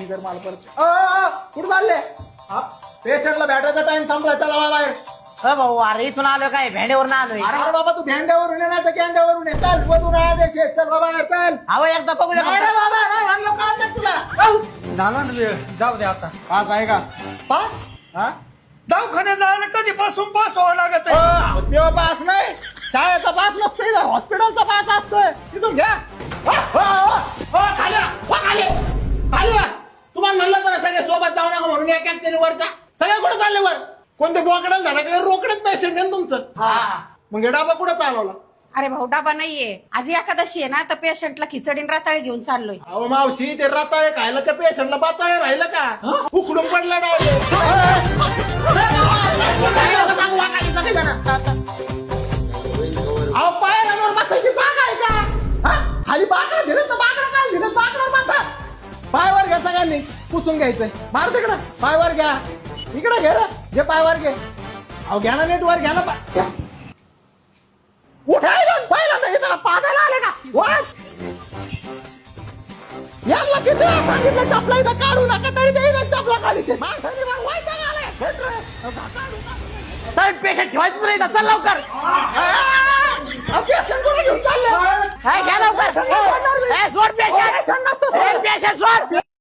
जर मला परत कुठं चालले पेशंटला भेटायचा टाइम संपला, चला बाहेर. भाऊ अरे इथून आलो काय भेंड्यावरून आलोय. अरे बाबा तू भेंड्यावरून ये ना तर कॅन्ड्यावरून ये. चल वधून आदेश चल बाबा चल. अहो एकदा बघू दे नाही रे बाबा नाही म्हणलं कळत नाही तुला. झाला ना वेळ, जाऊ दे आता. पास आहे का? पास हा दवाखान्यात जायला कधीपासून पास व्हावं लागत आहे. तेव्हा पास नाही, शाळेचा पास नसतोय, हॉस्पिटलचा पास असतोय. तिथून घ्या. खाली तुम्हाला म्हणलं तर सगळे सोबत जाऊ नका म्हणून या कॅन्टीन वरचा सगळ्या कुठे चालले वर? कोणते बोकडाला धडकले रोकडेच पेशंट आहे तुमचं. मग हे डाबा कुठं चालवला? अरे भाऊ डाबा नाहीये, आज एकादशी आहे ना, तर पेशंटला खिचडी आणि रताळे घेऊन चाललोय. अहो मावशी ते रताळे खायला त्या पेशंटला बाताळे राहिलं का? उकडून पडलं डायरेक्ट. अहो पायऱ्यावर बसायची जागा आहे का? खाली बाकडं दिलं तर बाकडं काय दिलं? बाकडं बसा. पायवर घ्या सगळ्यांनी, पुसून घ्यायचंय. मार तिकडं पायवर घ्या. इकडे घे रे, घे पायवर घे. अहो घ्या ना नेटवर घ्या ना. उठायला पहिल्यांदा इथं पादायला आले का? यांना किती सांगितलं चपला इथं काढू नका तरी ते इथं चपला काढते. माणसाने मग वैताग आलाय. पेशंट ठेवायचं नाही इथं, चल लवकर. पेशंट कुठे घेऊन चालले? घ्या लवकर. सोड पेशंट, पेशंट सोड.